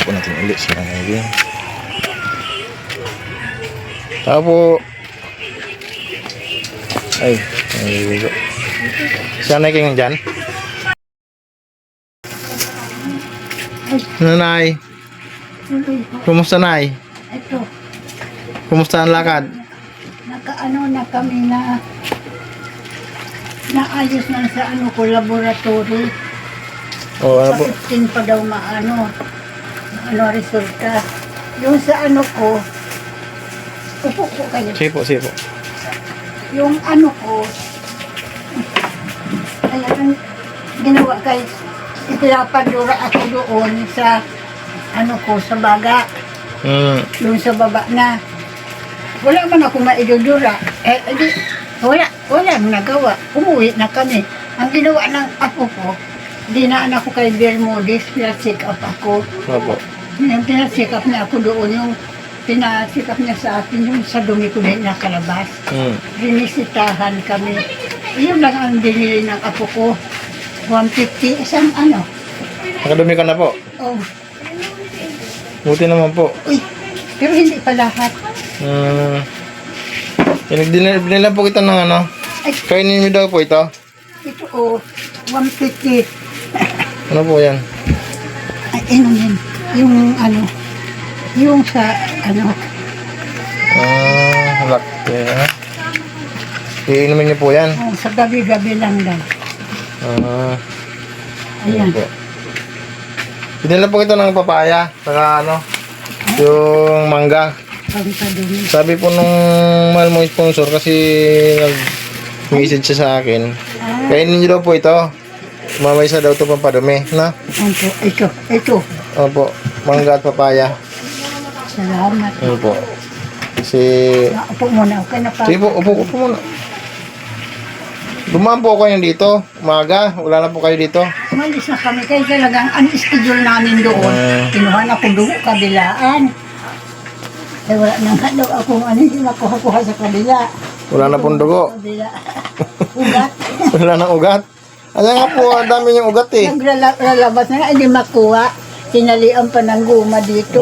po natin ulit siya ngayon. Tao po. Ay, naliligo. Sanay kayo nga dyan? Nanay, kumusta nay? Ito, Kumusta ang lakad? nakaano na kami na naayos na sa laboratory. O ano po? 15 pa daw maano resulta. Yung sa ko, upo po kayo. Sige po, sige po. Yung ko, kaya ang ginawa kay ipinapadura ako doon sa sa baga. Yung sa baba na. Wala man ako maidudura. Wala man nagawa. Umuwi na kami. Ang ginawa ng apo ko, dinaan ako kay Bermudez, pina-check up ako. Opo. Yung pina-check up niya ako doon, yung pina-check up niya sa akin, yung sa dumi ko din nakalabas. Rinisitahan kami. Yun lang ang binili ng apo ko. 150, isang Nakadumi ka na po? Oh, Buti naman po. uy, pero hindi pa lahat. Binila po kita ng Ay, kainin niyo daw po ito. ito 150. Ano po yan? Ay, yun. Yung yung sa Laki ha? Iinumin niyo po yan? sa gabi-gabi lang daw. Ayan. Po. Binila po kita ng papaya. Saka yung mangga. Pagpadumi. Sabi po nung mahal mong sponsor kasi nag-message siya sa akin. Kainin niyo daw po ito. Mamaysa daw ito pampadumi. Na? Ito. Opo. Mangga at papaya. Salamat. Ano po? Kasi... Upo muna. Okay na pa. Sige po, upo muna. Dumaan po kayo dito. Umaga. Wala na po kayo dito. Umalis na kami. Kaya talagang schedule namin doon. Kinuha na ko doon kabilaan. Eh wala na nga daw ako hindi makuha-kuha sa kabila. Wala na pong dugo. Kabila. Ugat. Wala na ugat. Ayan nga po, ang dami niyong ugat eh. Naglalabas na nga, hindi makuha. Tinalian pa ng guma dito.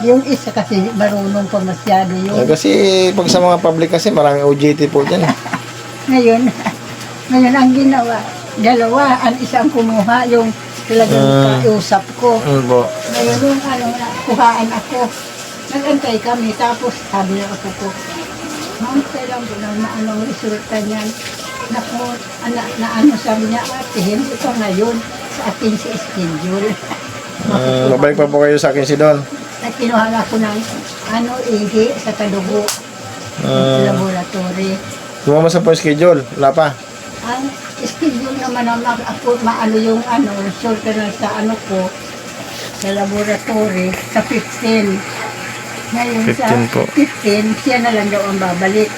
Yung isa kasi marunong pa masyado yun. Kasi pag sa mga public kasi maraming OJT po dyan. Ngayon ang ginawa, dalawa, ang isang kumuha, yung talagang kausap ko. Po. Ngayon yung kuhaan ako. Nag-antay kami, tapos sabi na ako ko, ma'am, kailan ko na resulta niyan. Naku, sabi niya, ate, hindi pa ngayon sa akin si schedule. Mabalik pa po kayo sa akin si Don. Kinuha na ako ng ihi sa kadugo laboratory. Lumama sa po schedule. Wala pa. Ang schedule naman ako, yung resulta na sa ko, sa laboratory, sa 15. Ngayon 15 sa po. 15, siya na lang daw ang babalik.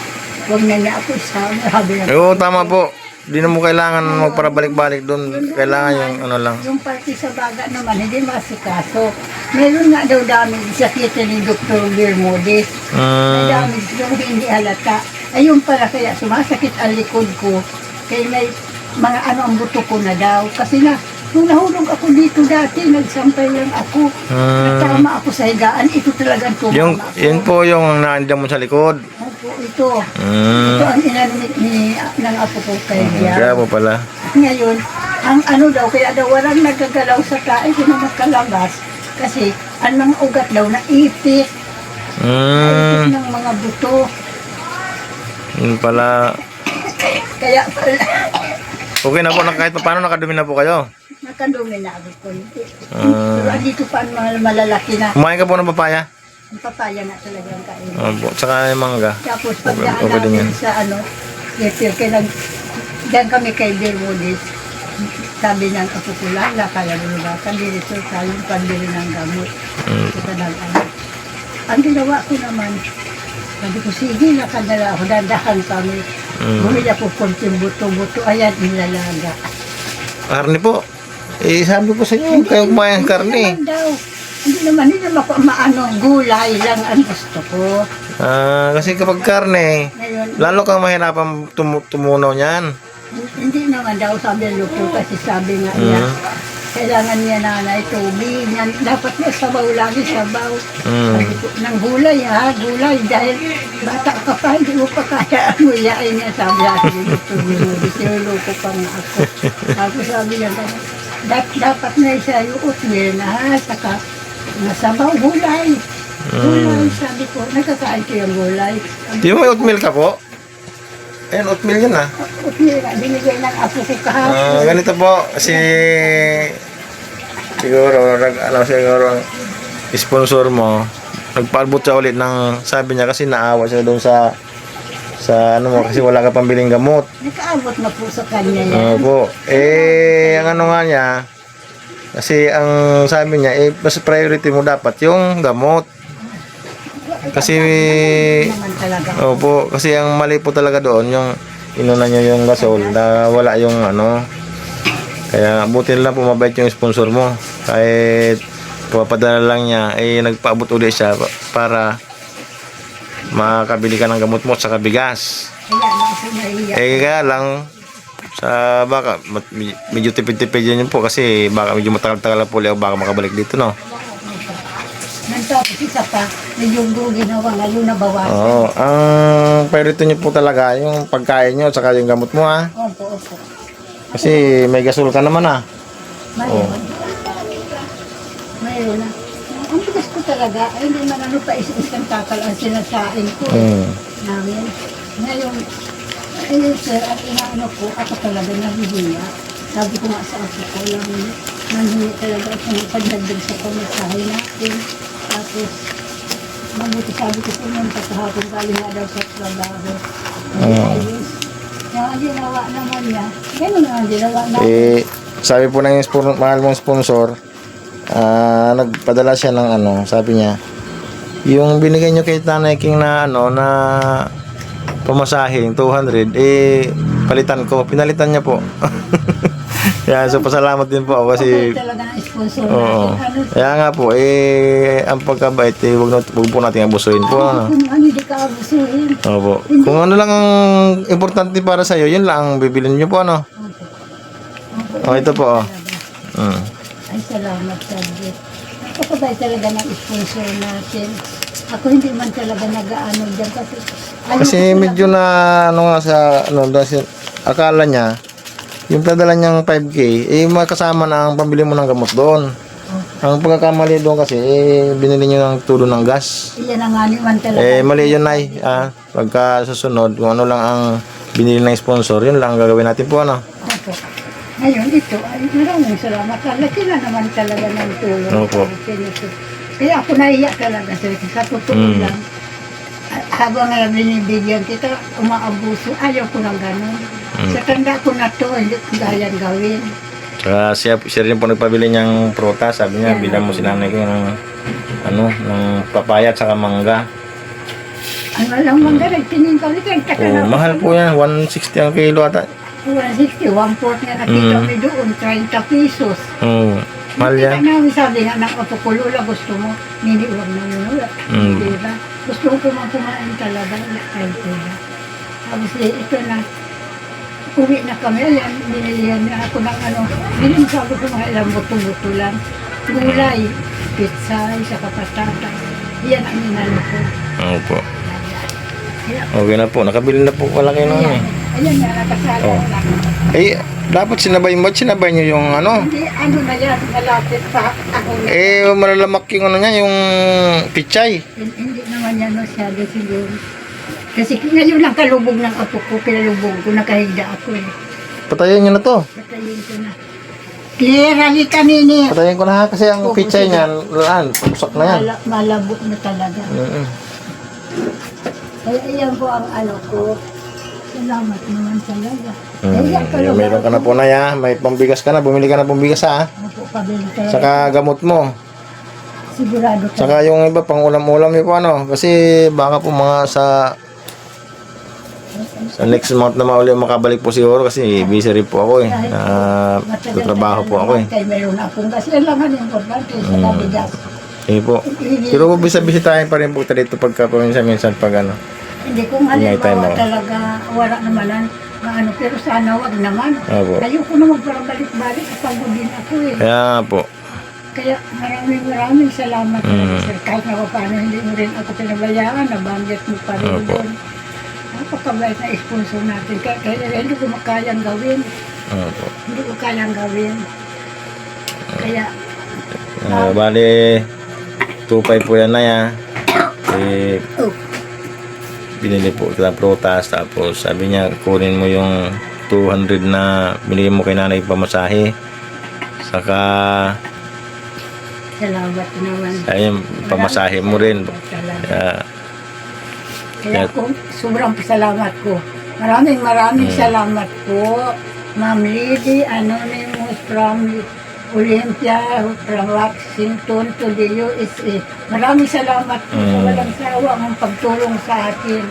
Huwag na niya ako sabi na. Oo, tama po. Di na mo kailangan magparabalik-balik doon. Kailangan yung lang. Yung parte sa baga naman, hindi masikaso. Meron nga daw damage sa kita ni Dr. Bermudez. May damage daw hindi halata. Ayun pala kaya sumasakit ang likod ko. Kaya may mga ang buto ko na daw. Kasi nung nahulog ako dito dati, nagsampay lang ako. Natama ako sa higaan. Ito talagang tumama ako. Yun po yung naandyan mo sa likod. Opo, ito. Ito ang inanimik ng apo ko kay Diyan. Kaya po pala. Ngayon, ang daw, kaya daw walang nagagalaw sa tae, hindi makalabas. Kasi, ang mga ugat daw, naipit. Naipit ng mga buto. Yun pala. Kaya pala, Okay na po, kahit pa paano nakadumi na po kayo. nakadumi na ako konti. Pero andito pa ang mga malalaki na. Kumain ka po ng papaya? Ang papaya na talagang kain. Opo, tsaka yung mangga. Tapos pagdaan Okay din namin yan. sa diyan kami kay Bermudez. Sabi ng apo ko, lala kaya lulubatan, dito tayong pambili ng gamot. Ito ang ginawa ko naman, sabi ko, sige, nakadala ako, dandahan kami. Bumili ako konting buto-buto, ayan, nilalaga. Karne po. Sabi ko sa inyo, huwag kayong kumain ng karne. Hindi naman ako gulay lang ang gusto ko. Kasi kapag karne, Ngayon, lalo kang mahirapan tumunaw niyan. hindi naman daw sabi ng doktor kasi sabi nga niya, kailangan niya nanay tubig. Dapat na sabaw lagi, sabaw. Mm. Sabi ko, ng gulay ha, gulay. Dahil bata ka pa, hindi mo pa kaya ang guyain niya. Sabi ako, Dr. Birmodis, sinuloko pa nga ako. Tapos sabi niya, dapat na isa yung oatmeal na ha, saka nasabaw gulay. Gulay, sabi ko, nagkakain ko yung gulay. Di mo may oatmeal ka po? Ayan, oatmeal yun ah. Oatmeal, binigay ng apo ko kahapon. Ganito po, kasi siguro, siguro ang sponsor mo, nagpaalbot siya ulit ng, sabi niya kasi naawa siya doon sa ano mo, kasi wala ka pambiling gamot. Nakaabot na po sa kanya yan. Opo. Ang ano nga niya, kasi ang sabi niya, mas priority mo dapat yung gamot. Kasi, Naman talaga. opo, kasi ang mali po talaga doon, yung inuna niya yung gasol, na wala yung ano. Kaya buti lang po mabait yung sponsor mo. Kahit papadala lang niya, nagpaabot ulit siya para makabili ka ng gamot mo sa bigas. Kaya na ako naiyak. Kaya lang, sa baka, medyo tipid-tipid yun po kasi baka medyo matagal-tagal po ulit baka makabalik dito, no? Tapos isa pa, yung ginawa ngayon nabawasan. Oo, ang priority niyo po talaga yung pagkain niyo saka yung gamot mo, ha? Opo, opo. Kasi may gasol ka naman, ha? Mayroon. Mayroon na. Ang bigas ko talaga, ay hindi man ano pa isang takal ang sinasain ko namin. Ngayon, ayun sir, at inaano ko, ako talaga nahihiya. Sabi ko nga sa ako ko lang, nanhihi talaga ako ng pagdagdag sa pamasahe natin. Tapos, mabuti sabi ko pumunta kahapon, galing nga daw sa trabaho. Ayos. Yung ang ginawa naman niya, ganun nga ang ginawa namin. Sabi po ng mahal mong sponsor, nagpadala siya ng ano, sabi niya, yung binigay niyo kay Nanay King na ano, na pamasahing 200, palitan ko, pinalitan niya po. Kaya so pasalamat din po ako kasi Talaga ng sponsor oo. natin. Ano, Kaya nga po, ang pagkabait, wag po natin abusuhin po. Ano? kung ano hindi ka abusuhin. Opo. Kung ano lang ang importante para sa iyo, yun lang ang bibilin niyo po, ano? Opo. Ito po, oh. Ay, salamat sa Diyos. Napakabay talaga ng sponsor natin. Ako hindi man talaga nag-ano dyan kasi... Kasi medyo na, ano nga sa, ano, dahil akala niya, yung padala niyang 5K, makasama na ang pambili mo ng gamot doon. Ang pagkakamali doon kasi, binili niyo ng tulo ng gas. Iyan ang nga naman talaga. Mali yun, Nay. Pagka susunod, kung ano lang ang binili ng sponsor, yun lang ang gagawin natin po, ano? Opo. Ngayon, ito, ay maraming salamat. Laki na naman talaga ng tulong. Opo. Kaya ako naiyak talaga sa totoo lang. Habang binibigyan kita, umaabuso, ayaw ko ng ganun. Sa tanda ko na to, hindi ko gayan gawin. Saka siya rin po nagpabili niyang prutas. Sabi niya, bilang mo si Nanay ko ng, ng papaya at saka mangga. Ano lang mangga, nagtingin ka ulit. Mahal po yan, 160 ang kilo ata. 160, 1/4 nga nakita kami doon, 30 pesos. Mahal yan. Nakita namin, sabi nga ng apo ko, Lola, gusto mo? Hindi, huwag na yun, Lola. Diba? Gusto ko kumain talaga, kahit diba? Tapos ito na, uwi na kami, ayan, binilihan na ako ng ano, sabi ko mga ilang buto-buto lang. Gulay, pizza, saka patatas. Yan ang inano ko. Opo. Kaya, Okay na po, nakabili na po pala kayo nun. ayan nga, nakasala na. Dapat sinabay niyo yung ano. Hindi, ano na yan, malapit pa ako. Malalamak yung ano niya, yung pichay. Hindi naman yan masyado siguro. Kasi ngayon lang kalubog ng apo ko, pinalubog ko, nakahigda ako eh. Patayin niyo na to. Patayin ko na. Clear, halika nini. Patayin ko na ha, kasi ang pichay niya, pusak na yan. Malabot na talaga. Kaya iyan po ang ano ko. Salamat naman talaga. Meron ka na po na ya, may pambigas ka na, bumili ka na pambigas ha. Opo, pabili talaga. Saka gamot mo. Sigurado ka. Saka yung iba pang ulam-ulam niyo po ano, kasi baka po mga sa next month na mauli makabalik po siguro kasi busy rin po ako eh. Trabaho po ako eh. Kaya mayroon akong kasi yan lang ang importante sa nabigas. Po. Pero bisitahin pa rin po tayo dito pagka paminsan-minsan pag ano. Hindi kung Ingay tayo halimbawa mo. talaga wala namanan, Maano, pero sana wag naman. Opo. Ayoko naman parang balik-balik, pagod din ako eh. Kaya nga po. Kaya maraming salamat Mm. sir. Kahit na paano hindi mo rin ako pinabayaan, nabanggit mo pa rin Opo. doon. Napakabait na sponsor natin. Kaya hindi ko makayang gawin. Opo. Hindi ko kayang gawin. Kaya, Bali, 2.5 po yan na yan. Eh, oh, binili po kita prutas. Tapos sabi niya, kunin mo yung 200 na binili mo kay nanay pamasahe. Saka, salamat naman. ayun, pamasahe mo rin. Salamat. Kaya, Kaya ako, sobrang pasalamat ko. Maraming salamat po. Ma'am Lady Anonymous from Olympia, from Washington to the USA. Maraming salamat po sa walang sawa ang pagtulong sa akin.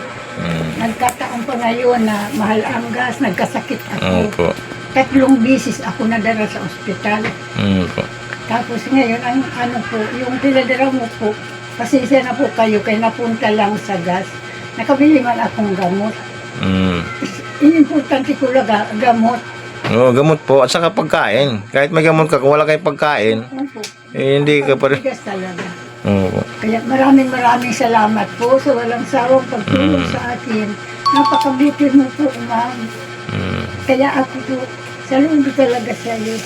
Nagkataon pa ngayon na mahal ang gas, nagkasakit ako. opo. 3 bisis ako nadala sa ospital. Opo. Tapos ngayon, ang ano po, yung pinadala mo po, pasensya na po kayo, kaya napunta lang sa gas. Nakabili man akong gamot. Importante ko lang gamot. Oo, gamot po. At saka pagkain. Kahit may gamot ka, kung wala kayong pagkain, Opo. eh, hindi ka pa rin. Bigas talaga. Oo. Kaya maraming salamat po sa walang sawang pagtulong sa akin. Napakabuti mo po, ma'am. Kaya ako po, saludo talaga sa iyo.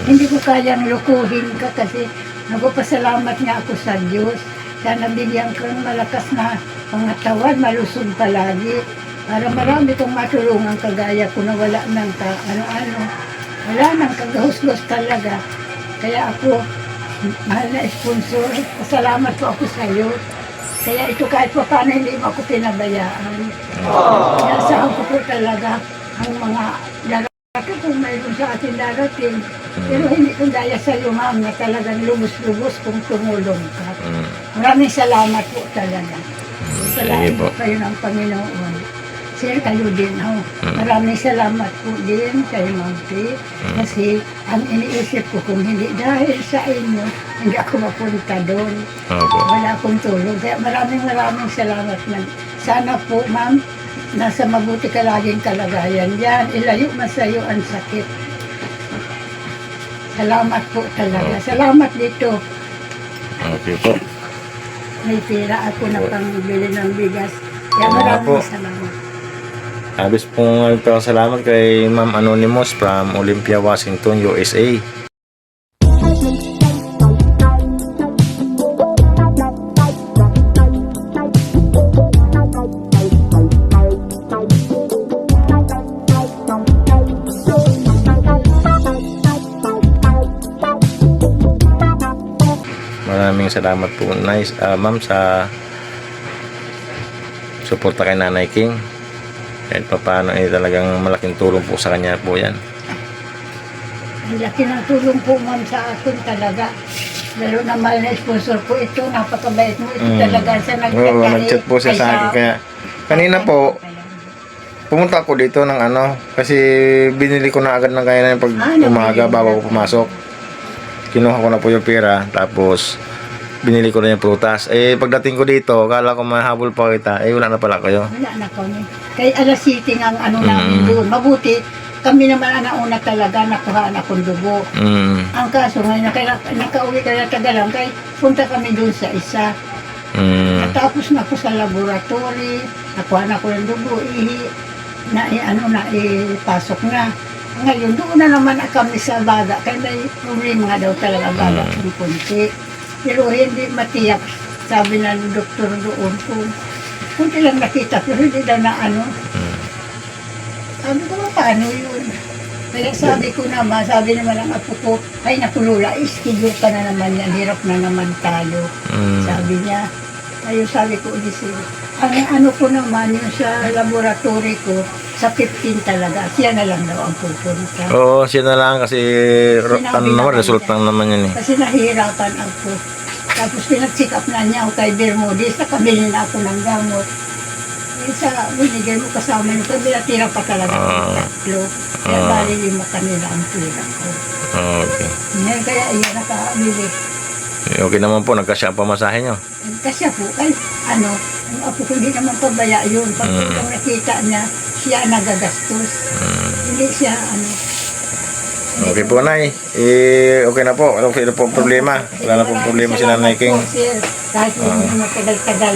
Hindi ko kayang lukuhin ka kasi nagpapasalamat nga ako sa Diyos. Sana bigyan kang malakas na pangatawan, malusog palagi. Para marami kong matulungan kagaya ko na wala nang ano-ano. Wala nang kagahusgos talaga. Kaya ako, mahal na sponsor, pasalamat po ako sa iyo. Kaya ito kahit pa paano hindi mo ako pinabayaan. Inasahan ko po talaga ang mga darating kung mayroon sa atin darating. Pero hindi ko gaya sa iyo, ma'am, na talagang lubos-lubos kung tumulong ka. Maraming salamat po talaga. Salamat po. po kayo ng Panginoon. Sir, kayo din. Oh. Maraming salamat po din kay Ma'am P. Kasi ang iniisip ko kung hindi dahil sa inyo, hindi ako mapunta doon. Opo. Wala akong tulog. Kaya maraming salamat man. Sana po, ma'am, nasa mabuti ka laging kalagayan. Yan, ilayo man sa iyo ang sakit. Salamat po talaga. Salamat dito. Okay po. May pera ako na pangbili ng bigas. Kaya Salamat po. maraming salamat. Abis pong salamat kay Ma'am Anonymous from Olympia, Washington, USA. Maraming salamat po, nice, ma'am, sa suporta kay Nanay King. Kahit pa paano ay talagang malaking tulong po sa kanya po yan. Ang laki ng tulong po, ma'am, sa akin talaga. Lalo na mahal na sponsor ko ito. Napakabait mo. Ito talaga sa Oo, nag-chat po siya sa akin. Kaya kanina po, pumunta ako dito ng ano, kasi binili ko na agad ng kaya na pag umaga bago ko pumasok. Kinuha ko na po yung pera, tapos binili ko na yung prutas. Eh, pagdating ko dito, akala ko mahabol pa kita. Eh, wala na pala kayo. Wala na kami. Kay alas 7 ang ano namin doon. Mabuti, kami naman ang nauna talaga nakuhaan akong dugo. Ang kaso ngayon, nakauwi ka na tagalang, kaya punta kami doon sa isa. Tapos na ako sa laboratory, nakuha na ko ng dugo, ipasok na. Ngayon, doon na naman kami sa baga, kaya may problema nga daw talaga baga ng kunti. Pero hindi matiyak, sabi ng doktor doon kung kunti lang nakita, pero hindi daw na ano. Sabi ko, paano yun? Kaya sabi ko naman, sabi naman ang apo ko, ay nakulula, schedule ka na naman yan, hirap na naman tayo. Sabi niya, ayun sabi ko, ang ano ko naman, yung sa laboratory ko, sa 15 talaga, siya na lang daw ang pupunta. Oo, siya na lang kasi Sinabi ano naman, naman result niya. lang naman yun eh. Kasi nahihirapan ako. Tapos pinag-check up na niya ako kay Bermudez, nakabili na ako ng gamot. Sa binigay mo kasama nyo, kaya tira pa talaga ng 3. Kaya bali 5 kanila ang tira ko. Okay. Ngayon kaya iyan nakabili. Okay naman po, nagkasya ang pamasahe nyo. Kasi po, ay ano, Ang apo ko hindi naman pabaya yun. Pag kung nakita niya, siya nagagastos. Hindi siya ano. Okay po, Nay. Okay na po. Okay na po ang problema. Wala na po problema si Nanay King. Salamat po, sir. Kahit hindi matagal-tagal,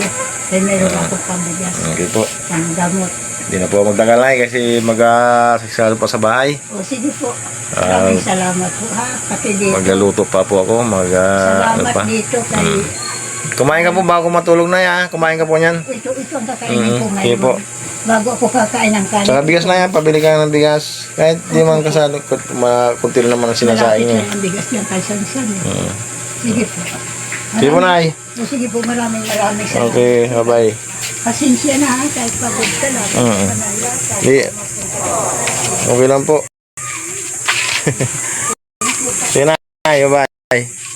ay meron akong pabigas. Okay po. Ang gamot. Hindi na po magtagal, Nay, kasi mag-sagsalo pa sa bahay. O sige po. Maraming salamat po ha. Pati dito. Maglaluto pa po ako. Ano Salamat pa. dito kay... Kumain ka po bago matulog, Nay, ha? Kumain ka po niyan. Ito ang kakainin ko ngayon. Okay po. Bago ako kakain ng kanin. Saka bigas na yan, pabili ka ng bigas. Kahit di man kasalo, kunti rin naman ang sinasaing niya. Malapit lang ang bigas niya kay Sansan. Sige po. Sige po, Nay. Sige po, maraming salamat. Okay, bye-bye. Pasensya na ha, kahit pagod ka lang. Di, okay lang po. Sige, Nay, bye-bye.